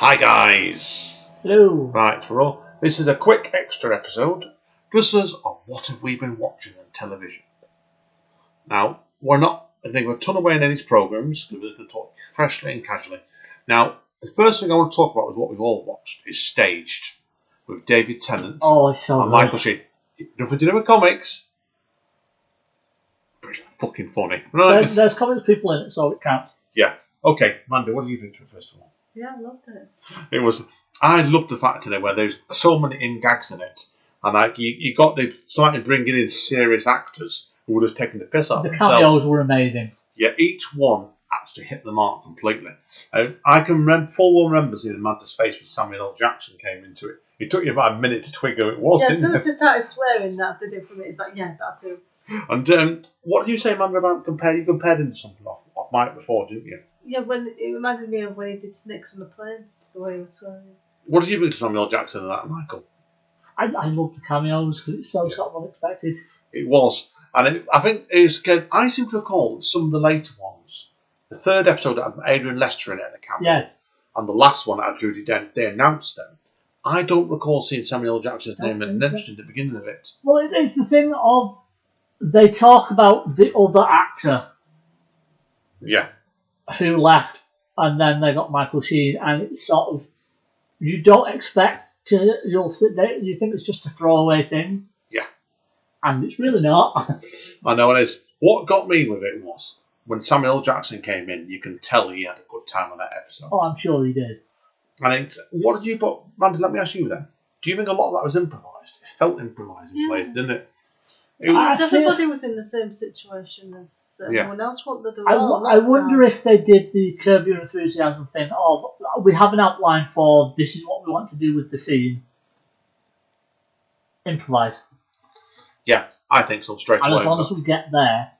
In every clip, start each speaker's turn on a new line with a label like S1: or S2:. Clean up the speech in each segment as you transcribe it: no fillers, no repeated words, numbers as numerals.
S1: Hi guys!
S2: Hello.
S1: Right, we're all. This is a quick extra episode, just as on what have we been watching on television. Now, we're not, I think we're a ton away in Eddie's programmes, because we're going to talk freshly and casually. Now, the first thing I want to talk about is what we've all watched, is Staged, with David Tennant
S2: Oh, it's so
S1: and
S2: good.
S1: Michael Sheen. Nothing to do with comics, but it's fucking funny. Right?
S2: There's comics people in it, so it counts.
S1: Yeah. Okay, Mandy, what do you think to it first of all?
S3: Yeah, I loved it.
S1: It was. I loved the fact today where there's so many in gags in it, and like they started bringing in serious actors who were just taking the piss out
S2: The
S1: of themselves.
S2: cameos were amazing.
S1: Yeah, each one actually hit the mark completely. I can full remember seeing Amanda's face when Samuel L. Jackson came into it. It took you about a minute to twig who it was,
S3: Yeah, as
S1: didn't
S3: soon
S1: it?
S3: as they started swearing, that did it for me. It's like, yeah, that's him.
S1: And what did you say, Amanda, about you compared him to something off Mike before, didn't you?
S3: Yeah, when it reminded me of when he did Snicks on the plane, the way he was swearing.
S1: What did you think to Samuel L. Jackson and that, Michael?
S2: I love the cameos because it's so sort of unexpected.
S1: It was. And I think it was good. I seem to recall some of the later ones. The third episode had Adrian Lester in it at the camera.
S2: Yes.
S1: And the last one had Judi Dench. They announced them. I don't recall seeing Samuel L. Jackson's name mentioned at the beginning of it.
S2: Well, it is the thing of they talk about the other actor
S1: Yeah.
S2: who left, and then they got Michael Sheen, and it's sort of you don't expect to. You'll sit there, you think it's just a throwaway thing.
S1: Yeah.
S2: And it's really not.
S1: I know it is. What got me with it was when Samuel L. Jackson came in, you can tell he had a good time on that episode.
S2: Oh, I'm sure he did.
S1: And what did you put, Randy, let me ask you then. Do you think a lot of that was improvised? It felt improvised in place, didn't it?
S3: Because everybody was in the same situation as everyone else. What they do?
S2: I wonder if they did the Curb Your Enthusiasm thing of we have an outline for this is what we want to do with the scene. Improvise.
S1: Yeah, I think so, straight
S2: And
S1: away.
S2: as long as we get there,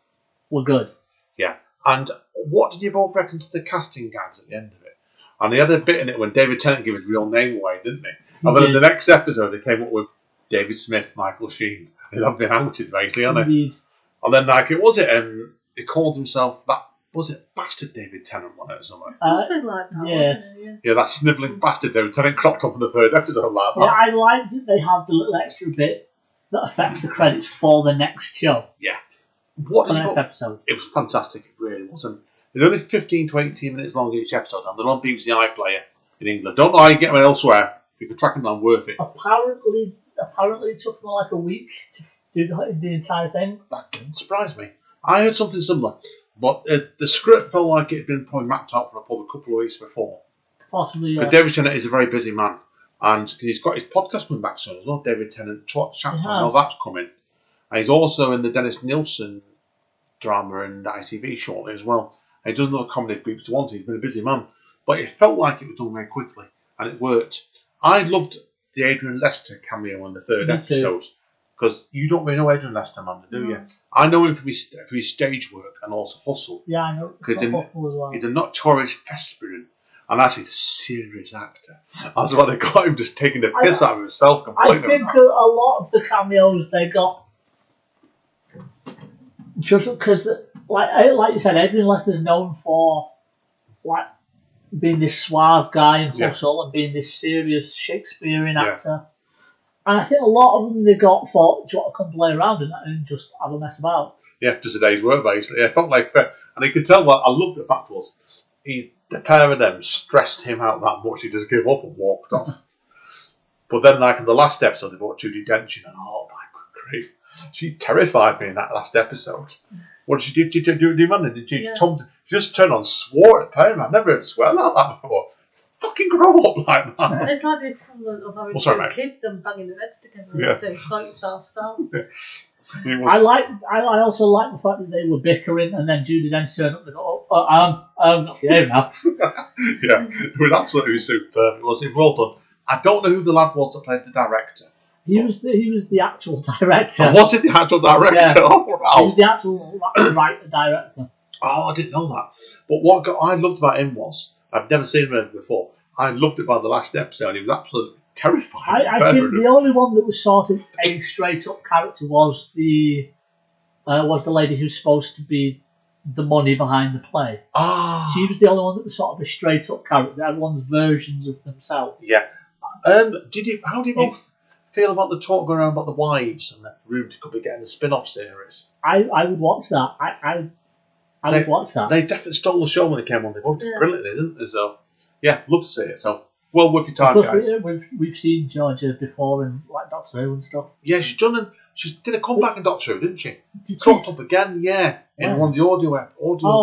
S2: we're good.
S1: Yeah. And what did you both reckon to the casting gags at the end of it? And the other bit in it when David Tennant gave his real name away, didn't he? And then in the next episode, they came up with David Smith, Michael Sheen. They've been outed, basically, haven't they?
S2: Indeed.
S1: And then, like, he called himself that. Was it Bastard David Tennant one or something?
S3: Something like that.
S2: Yeah.
S3: Wasn't it?
S1: Yeah, that snivelling bastard David Tennant cropped up in the third episode like that.
S2: Yeah, I like that they have the little extra bit that affects the credits for the next show.
S1: Yeah. What
S2: The
S1: did
S2: next
S1: you
S2: episode.
S1: It was fantastic, it really was. And they're only 15 to 18 minutes long each episode, and they're on BBC iPlayer in England. Don't know how you get them elsewhere. If you can track them down, worth it.
S2: Apparently it took them like a week to do the entire thing.
S1: That didn't surprise me. I heard something similar, but the script felt like it had been probably mapped out for probably a couple of weeks before.
S2: Possibly,
S1: But David Tennant is a very busy man, and he's got his podcast coming back soon as well. David Tennant chats. I know that's coming, and he's also in the Dennis Nielsen drama and ITV shortly as well. And he does another comedy at BBC One. He's been a busy man, but it felt like it was done very quickly, and it worked. I loved the Adrian Lester cameo in the third episode. Because you don't really know Adrian Lester, man, do you? I know him for his stage work and also Hustle.
S2: Yeah, I know.
S1: Because
S2: Hustle as well.
S1: He's a notorious thespian, and actually a serious actor. That's why they got him just taking the piss out of himself completely.
S2: I think a lot of the cameos they got just because, like you said, Adrian Lester's known for like being this suave guy in Hustle and being this serious Shakespearean actor. And I think a lot of them they got for, do you want to come play around in that and just have a mess about?
S1: Yeah, just a day's work, basically. It felt like, and you could tell what I loved the fact was, the pair of them stressed him out that much, he just gave up and walked off. But then, like in the last episode, they brought Judi Dench in, and oh my good grief, she terrified me in that last episode. What did she do, man? Did she just turn on and swore at the pair of them? I've never heard her swear like that before. Fucking grow up like that.
S3: It's like the equivalent of having two kids and banging their heads together.
S1: Yeah.
S3: So excite yourself. So.
S2: I also like the fact that they were bickering and then Judi Dench turned up and go, not here now.
S1: Yeah, it was absolutely superb. It was well done. I don't know who the lad was that played the director.
S2: He was the actual director.
S1: Oh, was it the actual director?
S2: Yeah.
S1: Oh, wow.
S2: He was the actual writer director.
S1: Oh, I didn't know that. But what I loved about him was, I've never seen him before. I loved it by the last episode. He was absolutely terrifying.
S2: I think the only one that was sort of a straight up character was the lady who's supposed to be the money behind the play. She was the only one that was sort of a straight up character. Everyone's versions of themselves.
S1: Yeah. How do you both feel about the talk going around about the wives and the room to be getting a spin-off series?
S2: I would watch that. I would watch that.
S1: They definitely stole the show when they came on. They both did brilliantly, didn't they? So yeah, love to see it. So well worth your time, guys.
S2: We've seen Georgia before in like Doctor Who and stuff.
S1: Yeah, she did a comeback in Doctor Who, didn't she? Cropped up again, in one of the audio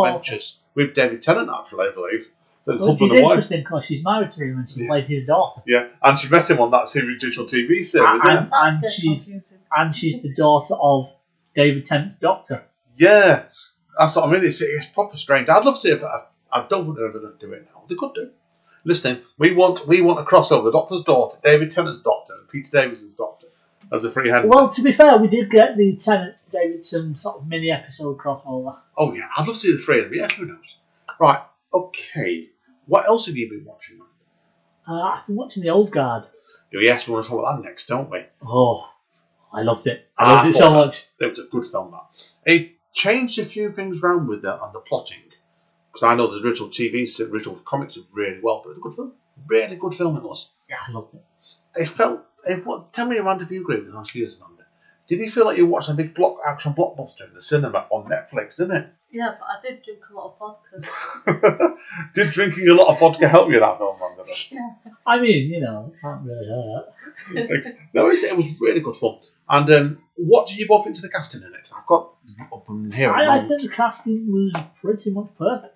S1: adventures with David Tennant, actually, I believe. So it's
S2: which is interesting because she's married to him and she played his daughter.
S1: Yeah, and she met him on that series digital TV series.
S2: And she's the daughter of David Tennant's Doctor.
S1: Yeah, that's what I mean. It's proper strange. I'd love to see it, but I don't think they're ever going to do it now. They could do. Listen, we want a crossover. The Doctor's daughter, David Tennant's Doctor, and Peter Davison's Doctor as a freehand.
S2: Well, to be fair, we did get the Tennant Davidson sort of mini episode crossover.
S1: Oh yeah, I'd love to see the three of them. Yeah, who knows? Right. Okay. What else have you been watching?
S2: I've been watching The Old Guard.
S1: Yes, we want to talk about that next, don't we?
S2: Oh, I loved it. I loved it so much.
S1: It was a good film, that. It changed a few things around with the plotting. Because I know the original comics did really well, but it was a good film. Really good film it was.
S2: Yeah, I loved it.
S1: It felt... tell me, Amanda, if you agree with the last years, Amanda. Did you feel like you watched a big action blockbuster in the cinema on Netflix, didn't it?
S3: Yeah, but I did drink a lot of vodka.
S1: Did drinking a lot of vodka help you that film, Amanda?
S3: Yeah.
S2: I mean, it can't really hurt.
S1: No, it was really good fun. And what did you both think to the casting in it? I've got up in here.
S2: I think the casting was pretty much perfect.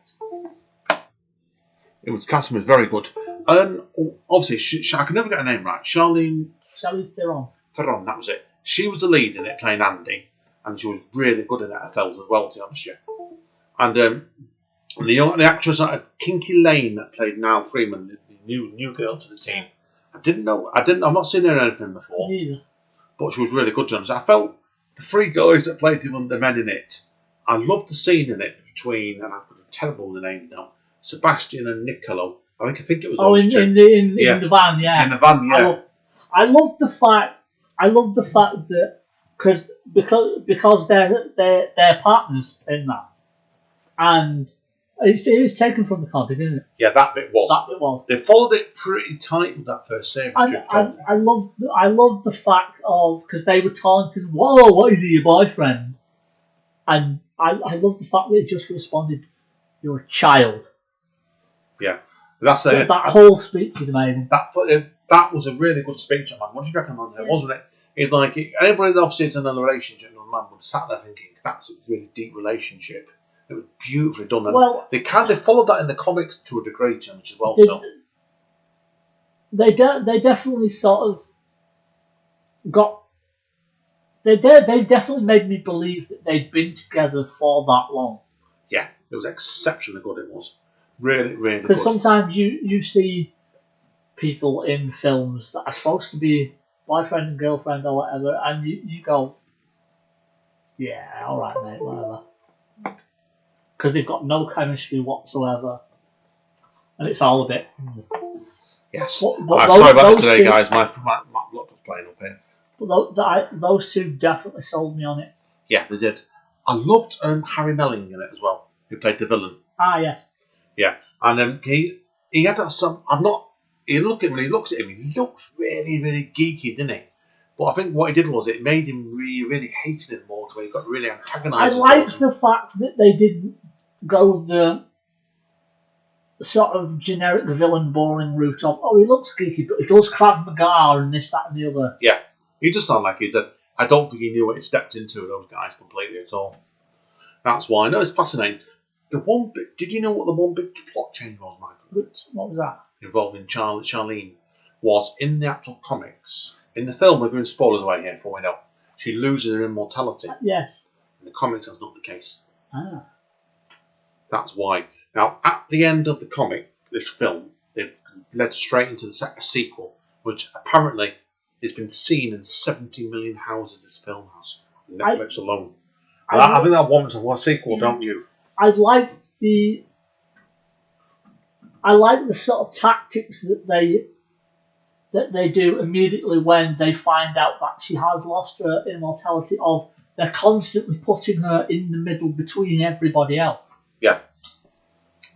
S1: Casting was very good. Obviously, I can never get her name right. Charlize
S2: Theron.
S1: Theron, that was it. She was the lead in it, playing Andy, and she was really good in it herself as well, to be honest with you. And the actress Kinky Lane that played Niall Freeman, the new girl to the team. I've not seen her in anything before.
S2: Neither.
S1: But she was really good to us. I felt the three guys that played the men in it. I loved the scene in it between, and I've got a terrible name now, Sebastian and Niccolo. I think it was.
S2: In the van, yeah.
S1: In the van, yeah.
S2: I love the fact that because they're partners in that, and it was taken from the comic, isn't it?
S1: Yeah, that bit was. They followed it pretty tight with that first series.
S2: I love the fact of because they were taunting, "Whoa, what is he, your boyfriend?" And I love the fact that it just responded, "You're a child."
S1: Yeah, that's it.
S2: That whole speech is amazing.
S1: That was a really good speech, man. What do you reckon, man? Yeah. Wasn't it? It's like anybody that obviously is in a relationship with a man would sat there thinking that's a really deep relationship. It was beautifully done. And they followed that in the comics to a degree, which as well.
S2: They definitely sort of got. They definitely made me believe that they'd been together for that long.
S1: Yeah, it was exceptionally good. It was really, really good.
S2: Because sometimes you see people in films that are supposed to be boyfriend and girlfriend or whatever, and you go, yeah, all right, mate, whatever. Because they've got no chemistry whatsoever, and it's all a bit.
S1: Yes. Sorry about today, guys. My laptop's playing up here.
S2: But those two definitely sold me on it.
S1: Yeah, they did. I loved Harry Melling in it as well, who played the villain.
S2: Ah, yes.
S1: Yeah, and he had some. He looks at him. He looks really, really geeky, didn't he? But I think what he did was it made him really, really hated him more, so he got really antagonised.
S2: I like the fact that they didn't go the sort of generic villain, boring route of, he looks geeky, but he does Krav Maga and this, that, and the other.
S1: Yeah, he just sounded like I don't think he knew what he stepped into with those guys completely at all. That's why. No, it's fascinating. Did you know what the one big plot change was, Michael?
S2: What was that?
S1: Involving Charlene was in the actual comics. In the film, we're going spoilers away here before we know. She loses her immortality.
S2: Yes.
S1: In the comics, that's not the case.
S2: Ah.
S1: That's why. Now, at the end of the comic, this film, they've led straight into the sequel, which apparently has been seen in 70 million houses. This film has on Netflix alone. I think that warrants a sequel, don't you?
S2: I like the sort of tactics that they do immediately when they find out that she has lost her immortality. Of they're constantly putting her in the middle between everybody else.
S1: Yeah.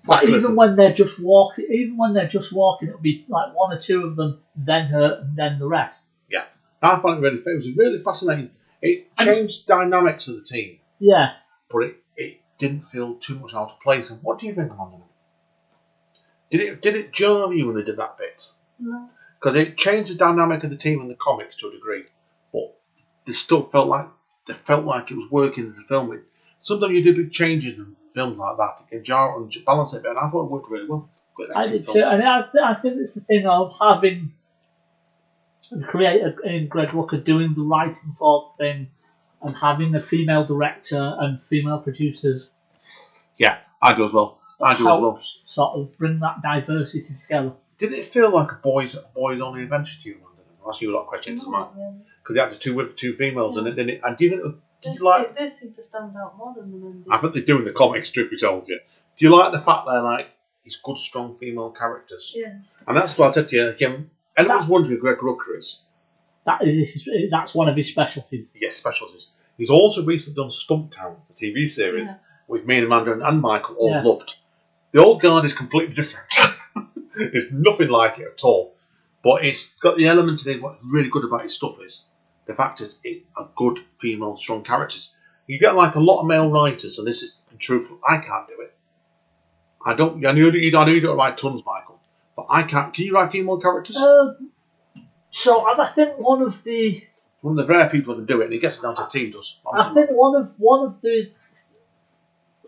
S2: Like even when they're just walking, it'll be like one or two of them, then her, and then the rest.
S1: Yeah, I found it was really fascinating. It changed dynamics of the team.
S2: Yeah,
S1: but it didn't feel too much out of place. And what do you think, Amanda? Did it jar you when they did that bit?
S3: No.
S1: Because it changed the dynamic of the team in the comics to a degree, but they still felt like it was working as a film. Sometimes you do big changes in films like that. It can jar and balance it a bit, and I thought it worked really well.
S2: I did too, and I think it's the thing of having the creator in Greg Rucka doing the writing for the thing, and having a female director and female producers.
S1: Yeah, I do as well.
S2: Sort of bring that diversity together.
S1: Did it feel like a boys only adventure to you, Amanda? I'll ask you a lot of questions, because they had the two females in it, didn't it? And do you think
S3: they seem to stand out more than the men did.
S1: I think they do in the comics, truth be told. You. Do you like the fact they're like these good, strong female characters?
S3: Yeah.
S1: And that's what I said to you. Again, anyone's wondering who Greg Rucka is.
S2: That's one of his specialties.
S1: Yes, specialties. He's also recently done Stumptown, the TV series, with me and Amanda and Michael all loved. The Old Guard is completely different. It's nothing like it at all. But it's got the element of it. What's really good about his stuff is the fact is it's a good female, strong characters. You get like a lot of male writers, and this is truthful. I can't do it. I know you don't write tons, Michael, but I can't. Can you write female characters?
S2: So I think one of the
S1: rare people who can do it, and he gets it down to T does.
S2: I think one of the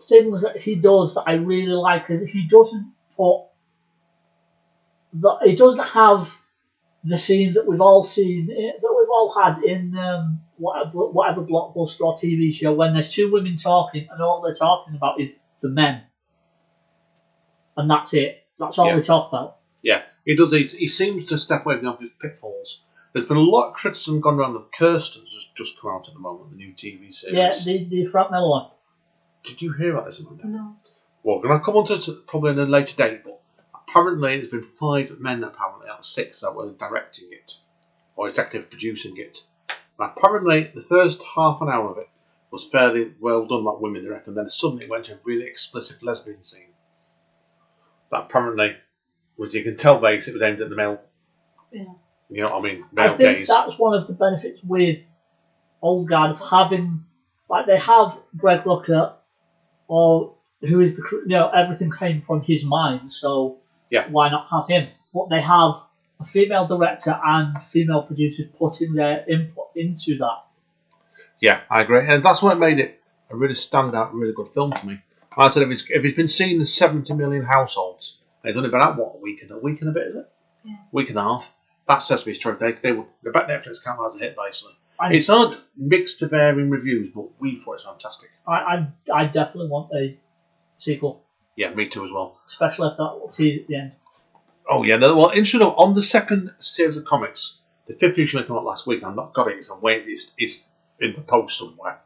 S2: things that he does that I really like is he doesn't have the scenes that we've all seen, that we've all had in whatever blockbuster or TV show when there's two women talking and all they're talking about is the men, and that's it. That's all they talk about.
S1: Yeah, he does. He seems to step away from his pitfalls. There's been a lot of criticism gone around of Kirsten's just come out at the moment, the new TV series.
S2: Yeah, the Frank Miller one.
S1: Did you hear about this, Amanda?
S3: No.
S1: Well, we're going to come on to it probably in a later date, but apparently there's been 5 men apparently out of 6 that were directing it or executive producing it. And apparently the first half an hour of it was fairly well done by women, they reckon. Then suddenly it went to a really explicit lesbian scene. That apparently, as you can tell, it was aimed at the male.
S3: Yeah.
S1: You know what I mean? Male
S2: I think
S1: gaze.
S2: that's one of the benefits with Old Guard of having, like they have Greg Rucka, or who is everything came from his mind, so why not have him? But they have a female director and female producers putting their input into that.
S1: Yeah, I agree, and that's what made it a really standout, really good film to me. I said if it's been seen in 70 million households, they've only been out a week and a bit, is it?
S3: Yeah. Week
S1: and a half. That says to me straight. They bet Netflix can't have a hit basically. It's had mixed to varying reviews, but we thought it's fantastic.
S2: I definitely want a sequel.
S1: Yeah, me too as well.
S2: Especially if that will tease at the end.
S1: Oh yeah, no. Well, interesting. On the second series of comics, the 5th issue came out last week. I've not got it. I'm waiting. It's in the post somewhere.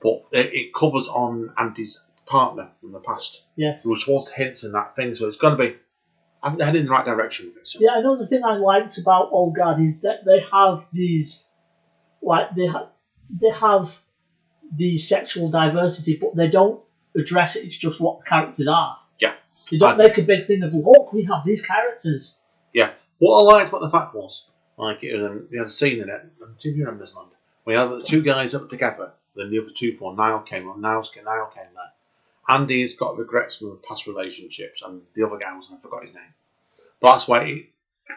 S1: But it covers on Andy's partner from the past.
S2: Yes.
S1: Which was hints in that thing, so it's going to be. I think they're heading in the right direction with it. So.
S2: Yeah, another thing I liked about Old Guard is that they have these, like they have the sexual diversity, but they don't address it. It's just what the characters are.
S1: Yeah.
S2: They don't make a big thing of, look, we have these characters.
S1: Yeah. What I liked about the fact was, like, they had a scene in it, do you remember this, man? We had the 2 guys up together, then the other 2 for Niall came on, Niall came there. Andy's got regrets from past relationships, and the other guy I forgot his name. But that's why it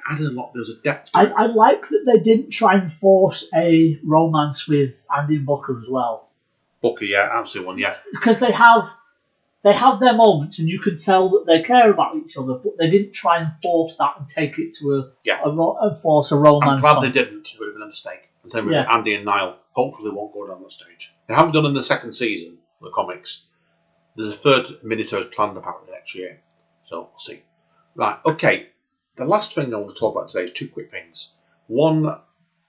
S1: added a lot. There's a depth.
S2: I like that they didn't try and force a romance with Andy and Booker as well.
S1: Booker, yeah, absolutely one, yeah.
S2: Because they have their moments, and you can tell that they care about each other, but they didn't try and force that and take it to force a romance.
S1: I'm glad they didn't. It would have been a mistake. And same with Andy and Niall. Hopefully they won't go down that stage. They haven't done in the second season, the comics. There's a 3rd miniseries planned apparently next year. So we'll see. Right, okay. The last thing I want to talk about today is 2 quick things. One,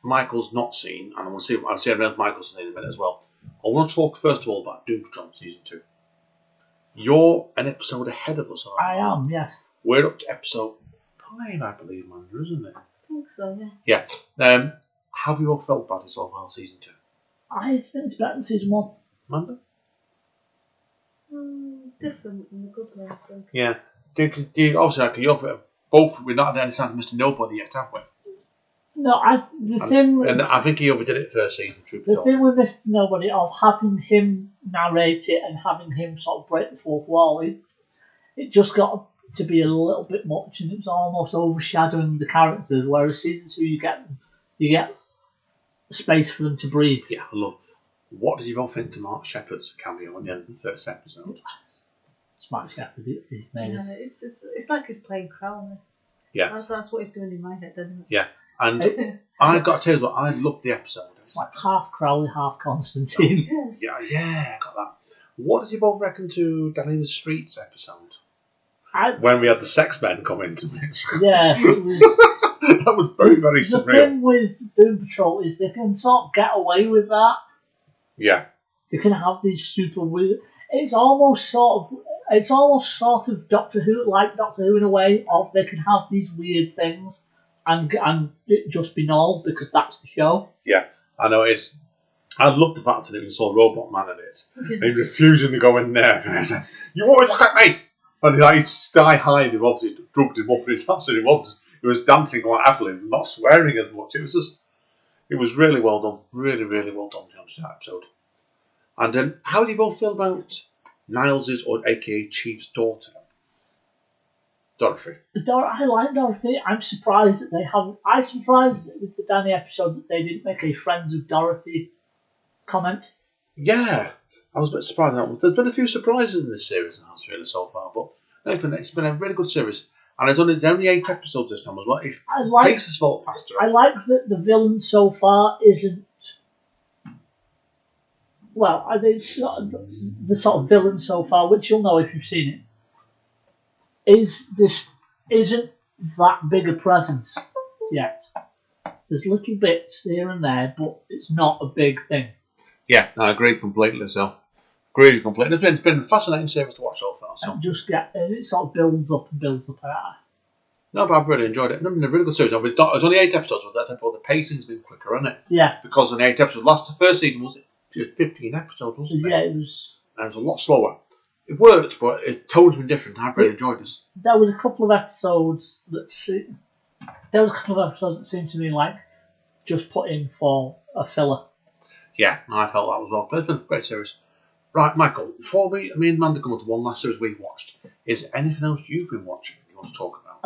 S1: Michael's not seen, and I'll see everyone else Michael's seen in a minute as well. I want to talk first of all about Doom Patrol Season 2. You're an episode ahead of us, aren't you?
S2: I am, yes.
S1: We're up to episode 5, I believe, Amanda, isn't it?
S3: I think so, yeah.
S1: Yeah. How have you all felt about it so far, Season 2?
S2: I think it's better than season 1.
S1: Amanda?
S3: Different in a good way, I think.
S1: Yeah. Obviously, you're both. We're not at any sign of Mr. Nobody yet, have we?
S2: No, I
S1: think he overdid it first season.
S2: The thing with Mr. Nobody, of having him narrate it and having him sort of break the fourth wall, it just got to be a little bit much, and it was almost overshadowing the characters. Whereas season 2, you get space for them to breathe.
S1: Yeah, I love. What did you both think to Mark Sheppard's cameo at the end of the first episode?
S2: Mark Sheppard, he's made
S3: it. It's like he's playing Crowley.
S1: Yeah,
S3: that's what he's doing in my head, isn't it?
S1: Yeah, and I got to tell you what, I loved the episode.
S2: It's like half Crowley, half Constantine.
S1: Yeah, I got that. What did you both reckon to Danny the Streets episode? When we had the sex men come into it.
S2: Yeah, it was.
S1: That was very, very surreal.
S2: The thing with Doom Patrol is they can sort of get away with that.
S1: Yeah.
S2: They can have these super weird. It's almost sort of Doctor Who in a way. Of they can have these weird things and it just be normal because that's the show.
S1: Yeah, I know. I love the fact that we saw Robot Man in it. And he refusing to go in there. And I said, "You always look at me." And he's sky high, and he obviously drugged him up in his house, and he was dancing quite happily, not swearing as much. It was really well done, really, really well done, that episode. And then, how do you both feel about Niles's, or AKA Chief's daughter, Dorothy?
S2: I like Dorothy. I'm surprised that they haven't. I'm surprised that with the Danny episode that they didn't make a Friends of Dorothy comment.
S1: Yeah, I was a bit surprised. There's been a few surprises in this series really so far, but it's been a really good series. And it's only 8 episodes this time as well. Pace has felt faster.
S2: I like that the villain so far isn't. Well, I think the sort of villain so far, which you'll know if you've seen it, isn't that big a presence yet. There's little bits here and there, but it's not a big thing.
S1: Yeah, I agree completely. It's been a fascinating series to watch so far. So.
S2: It sort of builds up.
S1: No, but I've really enjoyed it. It's been a really good series. It's only 8 episodes, but the pacing's been quicker, hasn't it?
S2: Yeah.
S1: Because in the 8 episodes, the first season was just 15 episodes, wasn't it?
S2: Yeah, it was.
S1: And it was a lot slower. It worked, but its tone's been different. I've really enjoyed this.
S2: There was a couple of episodes that seemed to me like just put in for a filler.
S1: Yeah, I felt that as well. But it's been a great series. Right, Michael, before me and Amanda come on to one last series we watched, is there anything else you've been watching you want to talk about?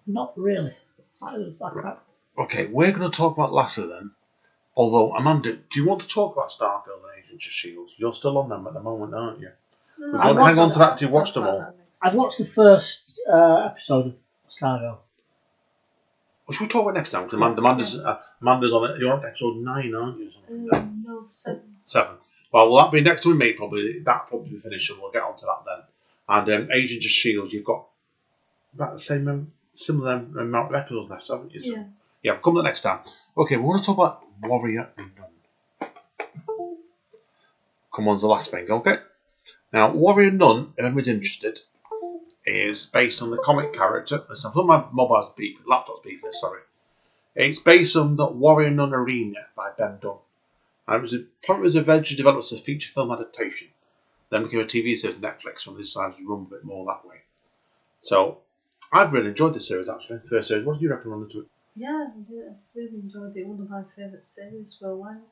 S2: Not really.
S1: Okay, we're going to talk about Lasser then. Although, Amanda, do you want to talk about Stargirl and Agents of S.H.I.E.L.D.? You're still on them at the moment, aren't you? Hang on to that till you watch them all.
S2: I've watched the first episode of Stargirl.
S1: What should we talk about next time? Because Amanda's on it. You're on episode 9, aren't you?
S3: No, 7.
S1: 7. Well, will that be next time we meet? Probably that'll probably be finished, and we'll get on to that then. And Agents of S.H.I.E.L.D., you've got about the same, similar amount of episodes left, haven't you? So, yeah, we'll come to that next time. Okay, we want to talk about Warrior Nun. Come on, the last thing, okay? Now, Warrior Nun, if anyone's interested, is based on the comic character. Listen, my laptop's beeping, sorry. It's based on the Warrior Nun Arena by Ben Dunn. And it was eventually developed as a feature film adaptation. Then became a TV series on Netflix when they decided to run a bit more that way. So, I've really enjoyed this series actually. The first series. What did you reckon on to it?
S3: Yeah, I really enjoyed it. One of my favourite series for a while.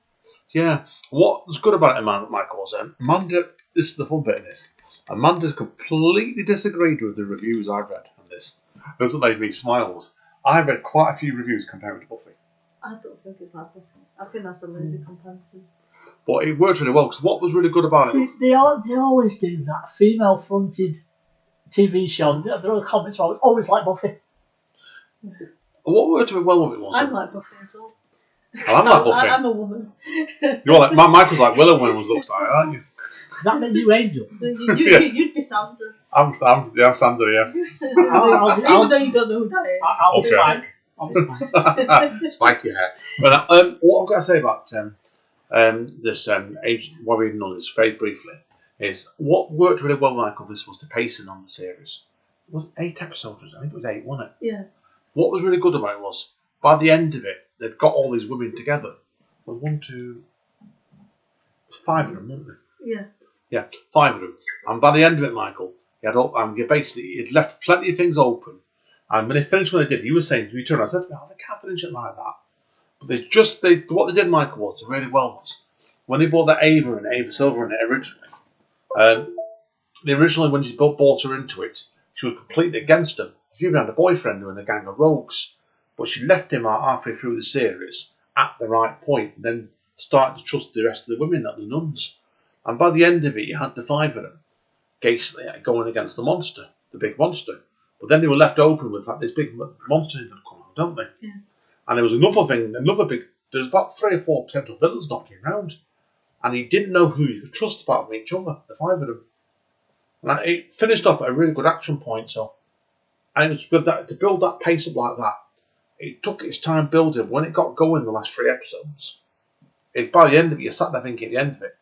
S1: Yeah. What was good about it, Michael, was Amanda, this is the fun bit of this. Amanda's completely disagreed with the reviews I've read on this. Those that made me smiles. I read quite a few reviews comparing to Buffy.
S3: I don't think it's like Buffy. I think that's a lazy comparison.
S1: But it worked really well, because what was really good about it...
S2: They always do that. Female-fronted TV show. There are comments always like Buffy.
S1: What worked really well with it was...
S3: I'm like Buffy as well.
S1: I'm like Buffy.
S3: I'm a woman.
S1: You're like... Michael's like Willow when it looks like, aren't you?
S2: Does that mean you Angel?
S3: You'd be Sandra.
S1: I'm Sandra, yeah.
S3: Even though you don't know who that is.
S2: I'll be Spike.
S1: Spiky hair. But what I've got to say about this Agent Warrior Nun is very briefly is what worked really well, Michael. This was the pacing on the series. It was 8 episodes. I think it was 8, wasn't it?
S3: Yeah.
S1: What was really good about it was by the end of it, they'd got all these women together. Well, 1, 2, 5 of them, weren't there?
S3: Yeah.
S1: Yeah, 5 of them. And by the end of it, Michael, he'd left plenty of things open. And when they finished what they did, he was saying to me, I said, "No, they can't finish it like that." But what they did, Michael, was really well was when they bought that Ava Silver in it originally. When she brought her into it, she was completely against him. She even had a boyfriend who was in a gang of rogues, but she left him halfway through the series at the right point, and then started to trust the rest of the women, the nuns. And by the end of it, you had the 5 of them going against the monster, the big monster. But then they were left open with this big monster going to come out, don't they?
S3: Yeah.
S1: And there was there's about 3 or 4 potential villains knocking around. And he didn't know who you could trust apart from each other, the 5 of them. And it finished off at a really good action point. And it was to build that pace up like that, it took its time building. When it got going, the last 3 episodes, it's by the end of it, you sat there thinking at the end of it,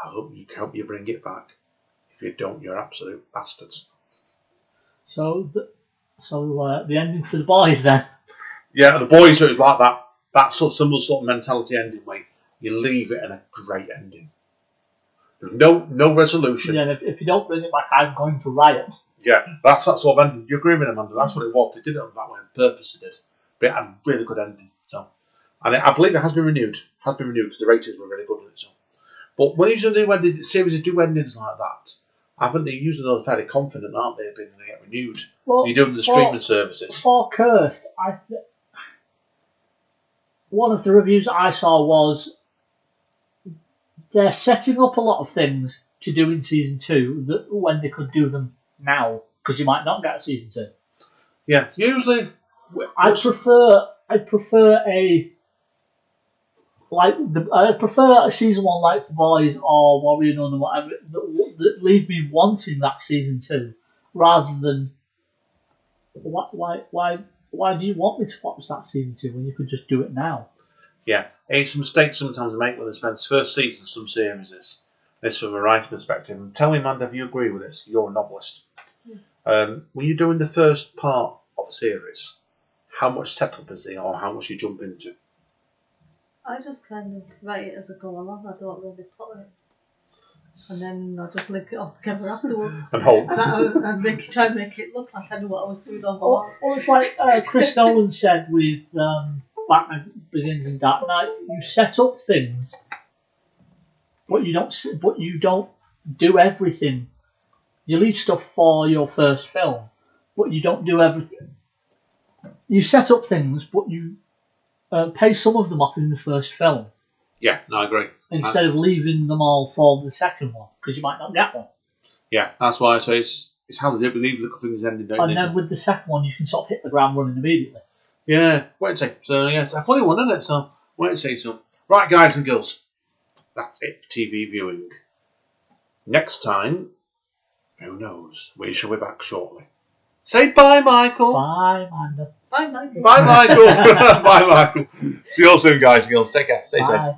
S1: I hope you bring it back. If you don't, you're absolute bastards.
S2: So the ending for the boys then?
S1: Yeah, the boys, it was like that similar sort of mentality ending where you leave it in a great ending. There's no resolution.
S2: Yeah, if you don't bring it back, I'm going to riot.
S1: Yeah, that's that sort of ending. You agree with him, Amanda? That's what it was. They did it that way on purpose. They did, but it had a really good ending. And I believe it has been renewed. Because the ratings were really good with it. But when usually series do endings like that, I think they're usually fairly confident, aren't they, being going to get renewed? Well, you're doing the streaming services.
S2: For Cursed, one of the reviews I saw was they're setting up a lot of things to do in season 2 when they could do them now, because you might not get a season 2.
S1: Yeah, usually
S2: I prefer a season 1 like The Boys or Warrior Nun or whatever that leave me wanting that season 2, rather than why do you want me to watch that season 2 when you could just do it now?
S1: Yeah, it's a mistake sometimes to make when they spend first season of some series. This from a writer perspective. And tell me, Amanda, if you agree with this. You're a novelist.
S3: Yeah.
S1: When you're doing the first part of a series, how much setup is there, or how much you jump into?
S3: I just kind of write it as I go along. I don't really plot it. And then I just link it all together afterwards.
S1: And hope.
S3: And try and make it look like I knew what I was doing all along.
S2: Well, it's like Chris Nolan said with Batman Begins and Dark Knight. You set up things, but you don't do everything. You leave stuff for your first film, but you don't do everything. You set up things, but you pay some of them off in the first film.
S1: Yeah, no, I agree.
S2: Instead of leaving them all for the second one, because you might not get one.
S1: Yeah, that's why I say it's how they do it. Leave little things ending, don't
S2: and then with the second one, you can sort of hit the ground running immediately.
S1: Yeah, wait and see. So, yeah, it's a funny one, isn't it? So, wait and see. So, right, guys and girls, that's it for TV viewing. Next time, who knows? We shall be back shortly. Say bye, Michael.
S2: Bye, Amanda.
S3: Bye, Michael.
S1: Bye, Michael. Bye, Michael. See you all soon, guys and girls. Take care. Stay safe.